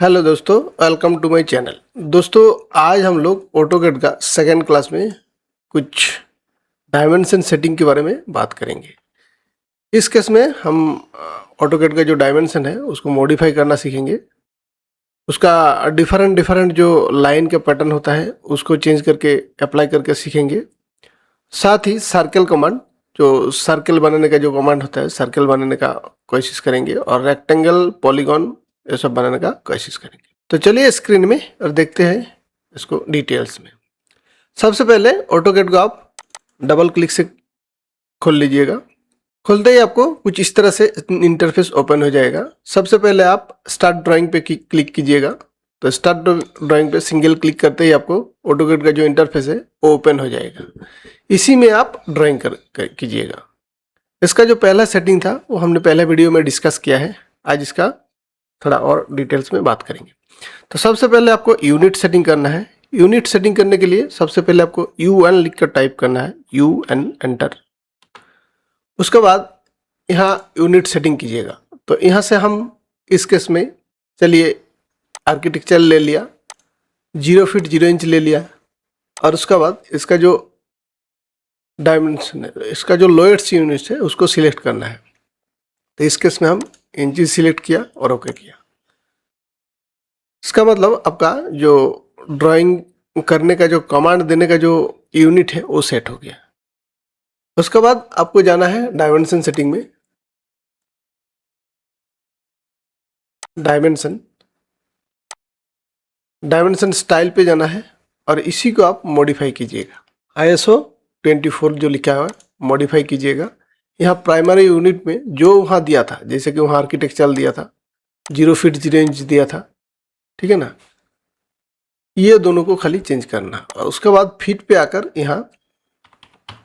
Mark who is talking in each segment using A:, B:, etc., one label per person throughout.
A: Hello दोस्तों, welcome to my channel. दोस्तों, आज हम लोग ऑटोकैड का सेकेंड क्लास में कुछ डायमेंशन सेटिंग के बारे में बात करेंगे। इस केस में हम ऑटोकैड का जो डायमेंशन है उसको मॉडिफाई करना सीखेंगे। उसका डिफरेंट जो लाइन का पैटर्न होता है उसको चेंज करके अप्लाई करके सीखेंगे। साथ ही सर्कल कमांड, जो सर्कल बनाने का जो कमांड होता है, सर्कल बनाने का कोशिश करेंगे और रेक्टेंगल, पॉलीगॉन ये सब बनाने का कोशिश करेंगे। तो चलिए स्क्रीन में और देखते हैं इसको डिटेल्स में। सबसे पहले ऑटोकैड को आप डबल क्लिक से खोल लीजिएगा। खोलते ही आपको कुछ इस तरह से इंटरफेस ओपन हो जाएगा। सबसे पहले आप स्टार्ट ड्राइंग पे क्लिक कीजिएगा। तो स्टार्ट ड्राइंग पे सिंगल क्लिक करते ही आपको ऑटोकैड का जो इंटरफेस है वो ओपन हो जाएगा। इसी में आप ड्राइंग कीजिएगा। इसका जो पहला सेटिंग था वो हमने पहले वीडियो में डिस्कस किया है। आज इसका थोड़ा और डिटेल्स में बात करेंगे। तो सबसे पहले आपको यूनिट सेटिंग करना है। यूनिट सेटिंग करने के लिए सबसे पहले आपको UN लिख कर टाइप करना है, UN एंटर। उसके बाद यहाँ यूनिट सेटिंग कीजिएगा। तो यहाँ से हम इस केस में चलिए आर्किटेक्चर ले लिया, 0 फीट 0 इंच ले लिया और उसके बाद इसका जो डायमेंशन है, इसका जो लोएस्ट यूनिट है उसको सिलेक्ट करना है। तो इस केस में हम इंची सिलेक्ट किया और ओके किया। इसका मतलब आपका जो ड्राइंग करने का जो कमांड देने का जो यूनिट है वो सेट हो गया। उसके बाद आपको जाना है डायमेंशन सेटिंग में। डायमेंशन स्टाइल पे जाना है और इसी को आप मॉडिफाई कीजिएगा। ISO 24 जो लिखा हुआ है मॉडिफाई कीजिएगा। यहाँ प्राइमरी यूनिट में जो वहाँ दिया था, जैसे कि वहाँ आर्किटेक्चर दिया था 0 फीट 0 इंच दिया था, ठीक है ना, ये दोनों को खाली चेंज करना और उसके बाद फीट पे आकर यहाँ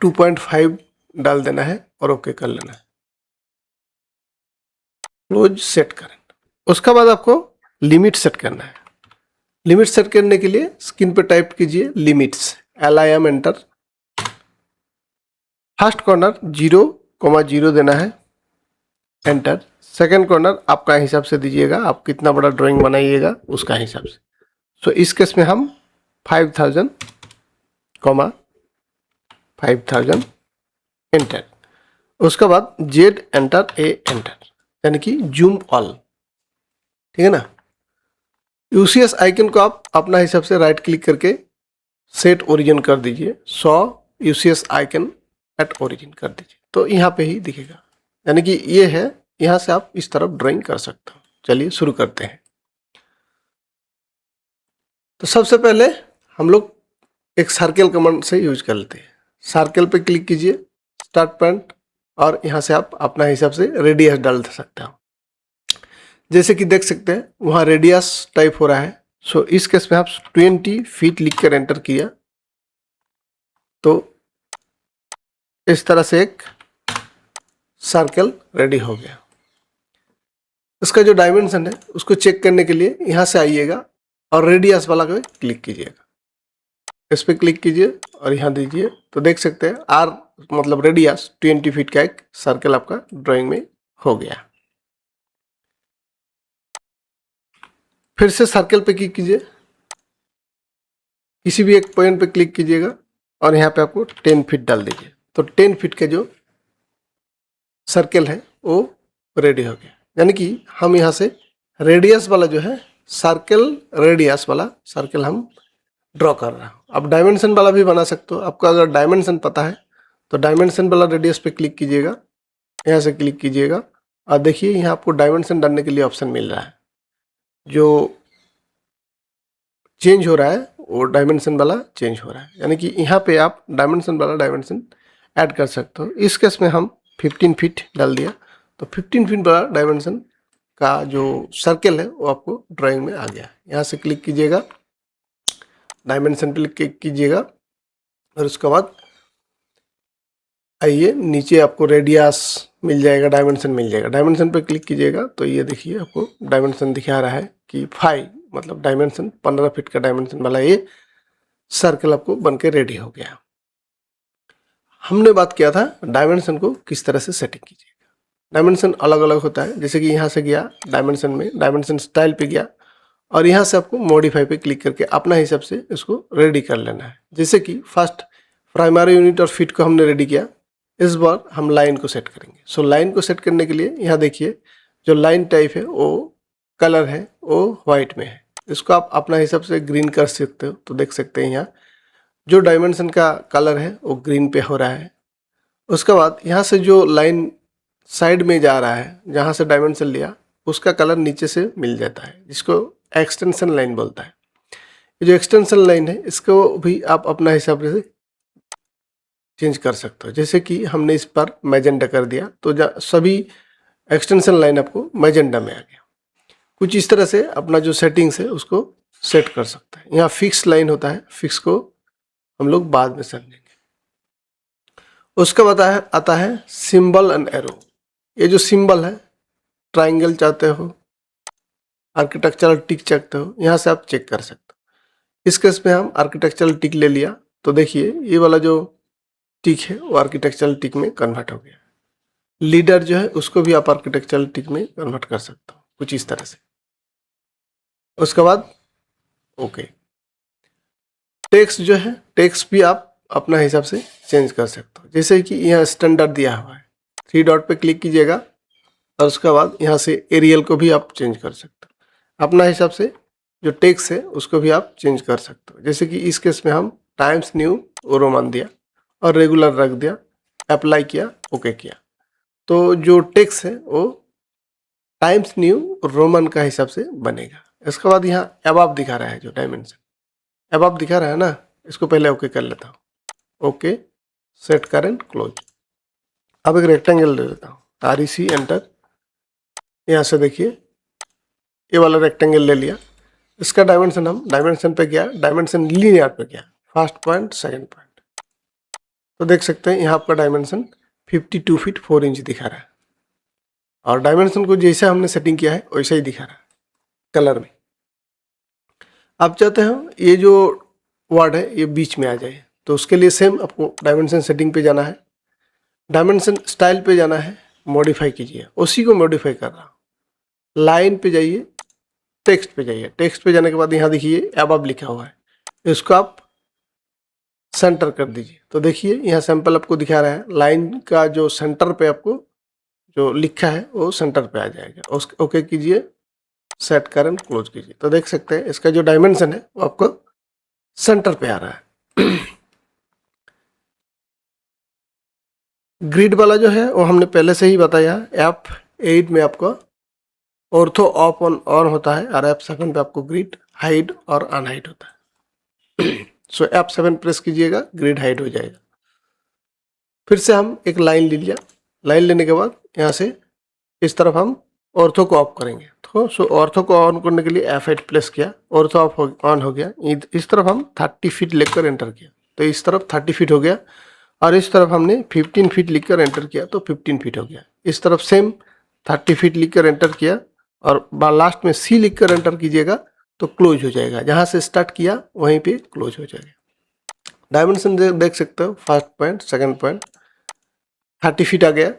A: 2.5 डाल देना है और ओके कर लेना है। क्लोज सेट करें। उसके बाद आपको लिमिट सेट करना है। लिमिट सेट करने के लिए स्क्रीन पे टाइप कीजिए limits, LIM enter. First corner 0,0 देना है, एंटर। सेकंड कॉर्नर आपका हिसाब से दीजिएगा, आप कितना बड़ा ड्राइंग बनाइएगा उसका हिसाब से। सो इस केस में हम 5000, 5000 एंटर। उसके बाद Z एंटर, A एंटर, यानी कि जूम ऑल, ठीक है ना। UCS आइकन को आप अपना हिसाब से राइट क्लिक करके सेट ओरिजिन कर दीजिए। 100 UCS आइकन एट ओरिजिन कर दीजिए तो यहाँ पे ही दिखेगा, यानी कि ये है। यहाँ से आप इस तरफ ड्राइंग कर सकते हो। चलिए शुरू करते हैं। तो सबसे पहले हम लोग एक सर्कल कमांड से यूज कर लेते हैं। सर्कल पे क्लिक कीजिए, स्टार्ट पॉइंट, और यहाँ से आप अपना हिसाब से रेडियस डाल सकते हो। जैसे कि देख सकते हैं वहाँ रेडियस टाइप हो रहा है। सो इस केस में आप 20 फीट लिख कर एंटर किया तो इस तरह से एक सर्कल रेडी हो गया। इसका जो डायमेंशन है उसको चेक करने के लिए यहाँ से आइएगा और रेडियस वाला को क्लिक कीजिएगा। इस पर क्लिक कीजिए और यहाँ दीजिए तो देख सकते हैं R मतलब रेडियस 20 फीट का एक सर्कल आपका ड्राइंग में हो गया। फिर से सर्कल पे क्लिक कीजिए, किसी भी एक पॉइंट पे क्लिक कीजिएगा और यहाँ पे आपको 10 फीट डाल दीजिए। तो 10 फीट का जो सर्कल है वो रेडी हो गया। यानी कि हम यहाँ से रेडियस वाला जो है सर्कल, रेडियस वाला सर्कल हम ड्रॉ कर रहा हूँ। आप डायमेंशन वाला भी बना सकते हो। आपको अगर डायमेंशन पता है तो डायमेंशन वाला रेडियस पे क्लिक कीजिएगा, यहाँ से क्लिक कीजिएगा और देखिए यहाँ आपको डायमेंशन डालने के लिए ऑप्शन मिल रहा है। जो चेंज हो रहा है वो डायमेंशन वाला चेंज हो रहा है, यानी कि यहाँ पे आप डायमेंशन वाला डायमेंशन ऐड कर सकते हो। इस केस में हम 15 फीट डाल दिया तो 15 फीट वाला डायमेंशन का जो सर्कल है वो आपको ड्राइंग में आ गया। यहाँ से क्लिक कीजिएगा, डायमेंशन पे क्लिक कीजिएगा और उसके बाद आइए नीचे आपको रेडियस मिल जाएगा, डायमेंशन मिल जाएगा। डायमेंशन पे क्लिक कीजिएगा तो ये देखिए आपको डायमेंशन दिखा रहा है कि 5 मतलब डायमेंशन 15 फीट का डायमेंशन वाला ये सर्कल आपको बनके रेडी हो गया। हमने बात किया था डायमेंशन को किस तरह से सेटिंग कीजिएगा। डायमेंशन अलग अलग होता है, जैसे कि यहाँ से गया डायमेंशन में, डायमेंशन स्टाइल पे गया और यहाँ से आपको मॉडिफाई पे क्लिक करके अपना हिसाब से इसको रेडी कर लेना है। जैसे कि फर्स्ट प्राइमरी यूनिट और फिट को हमने रेडी किया, इस बार हम लाइन को सेट करेंगे। सो लाइन को सेट करने के लिए यहाँ देखिए जो लाइन टाइप है वो कलर है वो वाइट में है, इसको आप अपना हिसाब से ग्रीन कर सकते हो। तो देख सकते हैं यहाँ जो डायमेंशन का कलर है वो ग्रीन पे हो रहा है। उसके बाद यहाँ से जो लाइन साइड में जा रहा है, जहाँ से डायमेंशन लिया उसका कलर नीचे से मिल जाता है, जिसको एक्सटेंशन लाइन बोलता है। ये जो एक्सटेंशन लाइन है इसको भी आप अपना हिसाब से चेंज कर सकते हो। जैसे कि हमने इस पर मैजेंडा कर दिया तो सभी एक्सटेंशन लाइन आपको मैजेंडा में आ गया। कुछ इस तरह से अपना जो सेटिंग्स है उसको सेट कर सकते हैं। यहाँ फिक्स लाइन होता है, फिक्स को हम लोग बाद में समझेंगे। उसका बाद आता है सिंबल एंड एरो। ये जो सिंबल है, ट्राइंगल चाहते हो, आर्किटेक्चरल टिक चाहते हो, यहाँ से आप चेक कर सकते हो। इस केस में हम आर्किटेक्चरल टिक ले लिया तो देखिए ये वाला जो टिक है वो आर्किटेक्चरल टिक में कन्वर्ट हो गया। लीडर जो है उसको भी आप आर्किटेक्चरल टिक में कन्वर्ट कर सकते हो, कुछ इस तरह से। उसके बाद ओके, टेक्स्ट जो है, टेक्स्ट भी आप अपना हिसाब से चेंज कर सकते हो। जैसे कि यहाँ स्टैंडर्ड दिया हुआ है, 3 डॉट पे क्लिक कीजिएगा और उसके बाद यहाँ से एरियल को भी आप चेंज कर सकते हो। अपना हिसाब से जो टेक्स्ट है उसको भी आप चेंज कर सकते हो। जैसे कि इस केस में हम टाइम्स न्यू रोमन दिया और रेगुलर रख दिया, अप्लाई किया, ओके किया, तो जो टेक्स्ट है वो टाइम्स न्यू रोमन का हिसाब से बनेगा। इसके बाद यहाँ अबव दिखा रहा है, जो डायमेंशन अबव दिखा रहा है ना, इसको पहले ओके कर लेता हूँ। Okay, set current close. अब एक रेक्टेंगल ले लेता हूँ, REC एंटर। यहाँ से देखिए ये वाला रेक्टेंगल ले लिया, इसका डायमेंशन हम डायमेंशन पे गया, डायमेंशन लीनियर पे गया, फर्स्ट पॉइंट सेकंड पॉइंट, तो देख सकते हैं यहाँ आपका डायमेंशन 52 फीट 4 इंच दिखा रहा है। और डायमेंशन को जैसा हमने सेटिंग किया है वैसा ही दिखा रहा है कलर में। आप चाहते हो ये जो वर्ड है ये बीच में आ जाए, तो उसके लिए सेम आपको डायमेंशन सेटिंग पे जाना है, डायमेंशन स्टाइल पे जाना है, मॉडिफाई कीजिए। उसी को मॉडिफाई कर रहा हूँ, लाइन पे जाइए, टेक्स्ट पे जाइए, टेक्स्ट पे जाने के बाद यहाँ देखिए अबव लिखा हुआ है, इसको आप सेंटर कर दीजिए। तो देखिए यहाँ सैंपल आपको दिखा रहा है, लाइन का जो सेंटर पे आपको जो लिखा है वो सेंटर पे आ जाएगा। उसके ओके कीजिए, सेट करंट क्लोज कीजिए, तो देख सकते हैं इसका जो डायमेंशन है वो आपको सेंटर पे आ रहा है। ग्रिड वाला जो है वो हमने पहले से ही बताया, F8 में आपको ऑर्थो ऑफ ऑन होता है और F7 पे आपको ग्रिड हाइड और अनहाइड होता है। सो F7 प्रेस कीजिएगा, ग्रिड हाइड हो जाएगा। फिर से हम एक लाइन ले लिया, लाइन लेने के बाद यहाँ से इस तरफ हम ऑर्थो को ऑफ करेंगे। तो सो ऑर्थो को ऑन करने के लिए F8 प्रेस किया, ऑर्थो ऑफ ऑन हो गया। इस तरफ हम 30 फीट लिखकर एंटर किया तो इस तरफ 30 फीट हो गया, और इस तरफ हमने 15 फीट लिखकर एंटर किया तो 15 फीट हो गया। इस तरफ सेम 30 फीट लिखकर एंटर किया और लास्ट में C लिखकर एंटर कीजिएगा तो क्लोज हो जाएगा। जहाँ से स्टार्ट किया वहीं पे क्लोज हो जाएगा। डायमेंशन देख सकते हो, first point second point 30 feet आ गया।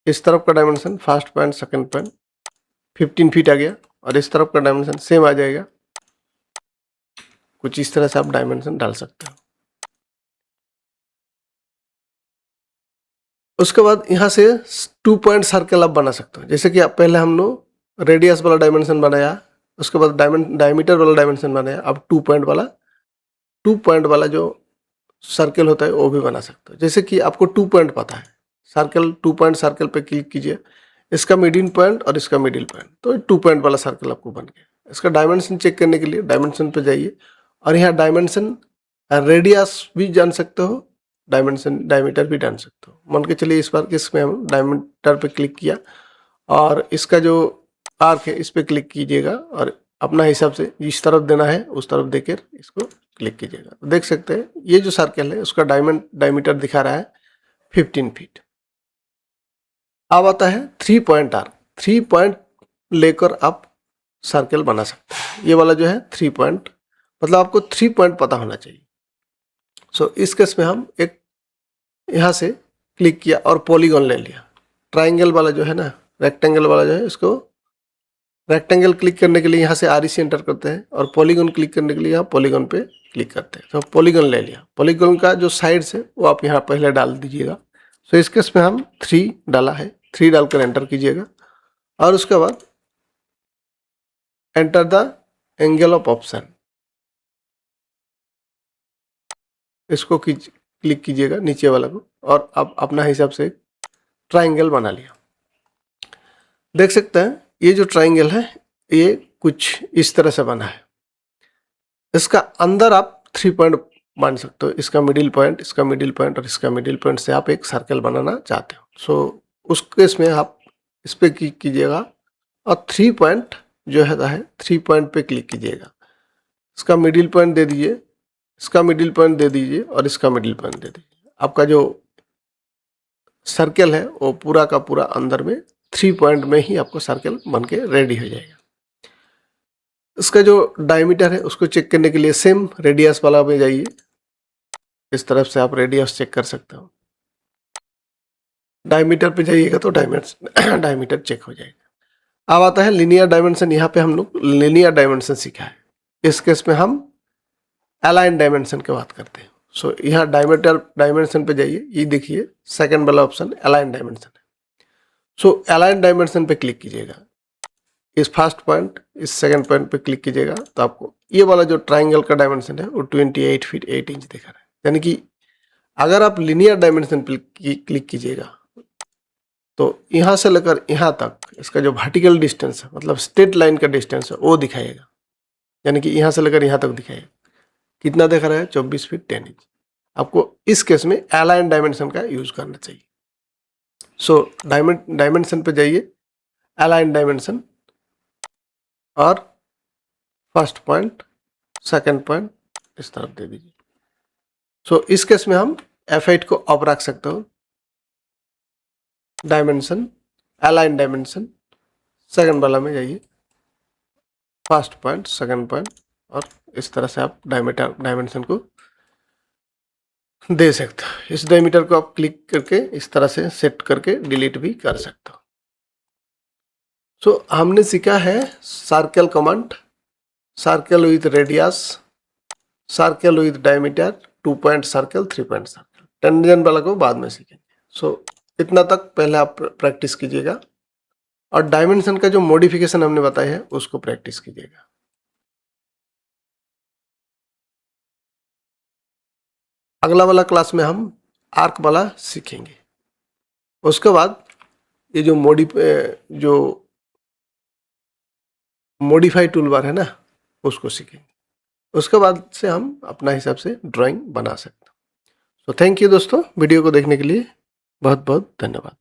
A: इस तरफ का dimension first point second point 15 feet आ गया, और इस तरफ का डायमेंशन सेम आ जाएगा। कुछ इस तरह से आप डायमेंशन डाल सकते हो। उसके बाद यहाँ से 2 पॉइंट सर्कल आप बना सकते हो। जैसे कि आप पहले हम लोग रेडियस वाला डायमेंशन बनाया, उसके बाद डायमीटर वाला डायमेंशन बनाया, अब 2 पॉइंट वाला जो सर्कल होता है वो भी बना सकते हो। जैसे कि आपको 2 पॉइंट पता है, सर्कल 2 पॉइंट सर्कल पे क्लिक कीजिए, इसका मिडिल पॉइंट और इसका मिडिल पॉइंट, तो 2 पॉइंट वाला सर्कल आपको बन गया। इसका डायमेंशन चेक करने के लिए डायमेंशन पे जाइए और यहाँ डायमेंशन रेडियस भी जान सकते हो, डायमेंशन डायमीटर भी जान सकते हो। मान के चलिए इस बार इसमें हम डायमीटर पे क्लिक किया और इसका जो आर्क है इस पे क्लिक कीजिएगा और अपना हिसाब से जिस तरफ देना है उस तरफ देकर इसको क्लिक कीजिएगा। तो देख सकते हैं ये जो सर्कल है उसका डायमीटर दिखा रहा है 15 फीट। अब आता है 3 पॉइंट आर्क। 3 पॉइंट लेकर आप सर्कल बना सकते हैं। ये वाला जो है 3 पॉइंट, मतलब आपको 3 पॉइंट पता होना चाहिए। सो इस केस में हम एक यहाँ से क्लिक किया और पॉलीगॉन ले लिया। ट्राइंगल वाला जो है ना, रेक्टेंगल वाला जो है इसको रेक्टेंगल क्लिक करने के लिए यहाँ से REC एंटर करते हैं और पॉलीगन क्लिक करने के लिए यहाँ पॉलीगन पे क्लिक करते हैं। तो पॉलीगन ले लिया, पॉलीगन का जो साइड्स है वो आप यहाँ पहले डाल दीजिएगा। सो इस केस में हम 3 डाला है, 3 डालकर एंटर कीजिएगा और उसके बाद enter the angle of option, इसको क्लिक कीजिएगा नीचे वाला को और आप अपना हिसाब से ट्राइंगल बना लिया। देख सकते हैं ये जो ट्राइंगल है ये कुछ इस तरह से बना है। इसका अंदर आप 3 पॉइंट मान सकते हो, इसका मिडिल पॉइंट, इसका मिडिल पॉइंट और इसका मिडिल पॉइंट से आप एक सर्कल बनाना चाहते हो। सो उस केस में आप इस पर क्लिक कीजिएगा और 3 पॉइंट जो है 3 पॉइंट पे क्लिक कीजिएगा। इसका मिडिल पॉइंट दे दीजिए, इसका मिडिल पॉइंट दे दीजिए और इसका मिडिल पॉइंट दे दीजिए। आपका जो सर्कल है वो पूरा का पूरा अंदर में 3 पॉइंट में ही आपको सर्कल बन के रेडी हो जाएगा। इसका जो डायमीटर है उसको चेक करने के लिए सेम रेडियस वाला में जाइए, इस तरफ से आप रेडियस चेक कर सकते हो। डायमीटर पे जाइएगा तो डायमीटर चेक हो जाएगा। अब आता है लीनियर डायमेंशन। यहाँ पे हम लोग लीनियर डायमेंशन सीखा है। इस केस में हम अलाइन डायमेंशन की बात करते हैं। सो यहाँ डायमीटर डायमेंशन पे जाइए, ये देखिए सेकंड वाला ऑप्शन अलाइन डायमेंशन है। सो अलाइन डायमेंशन पे क्लिक कीजिएगा, इस फर्स्ट पॉइंट, इस सेकंड पॉइंट पे क्लिक कीजिएगा तो आपको ये वाला जो ट्राइंगल का डायमेंशन है वो 28 फीट 8 इंच दिखा रहा है। यानी कि अगर आप लीनियर डायमेंशन पे क्लिक कीजिएगा तो यहाँ से लेकर यहाँ तक इसका जो वर्टिकल डिस्टेंस है, मतलब स्ट्रेट लाइन का डिस्टेंस है, वो दिखाएगा। यानी कि यहाँ से लेकर यहाँ तक दिखाएगा। कितना दिखा रहा है? 24 फीट 10 इंच। आपको इस केस में अलाइन डायमेंशन का यूज करना चाहिए। सो डायमेंशन पे जाइए, अलाइन डायमेंशन और फर्स्ट पॉइंट, सेकंड पॉइंट इस तरफ दे दीजिए। सो इस केस में हम F8 को अप रख सकते हो। डायमेंशन, अलाइन डायमेंशन, सेकंड वाला में जाइए, फर्स्ट पॉइंट, सेकंड पॉइंट और इस तरह से आप डायमेंशन को दे सकते हो। इस डायमीटर को आप क्लिक करके इस तरह से सेट करके डिलीट भी कर सकते हो। सो हमने सीखा है circle command, circle with radius, circle with diameter, 2 point circle, 3 point circle. Tangent वाला को बाद में सीखेंगे। सो इतना तक पहले आप प्रैक्टिस कीजिएगा और डायमेंशन का जो मॉडिफिकेशन हमने बताया है उसको प्रैक्टिस कीजिएगा। अगला वाला क्लास में हम आर्क वाला सीखेंगे। उसके बाद ये जो मॉडिफाई टूल बार है ना, उसको सीखेंगे। उसके बाद से हम अपना हिसाब से ड्राइंग बना सकते हैं। सो थैंक यू दोस्तों, वीडियो को देखने के लिए बहुत बहुत धन्यवाद।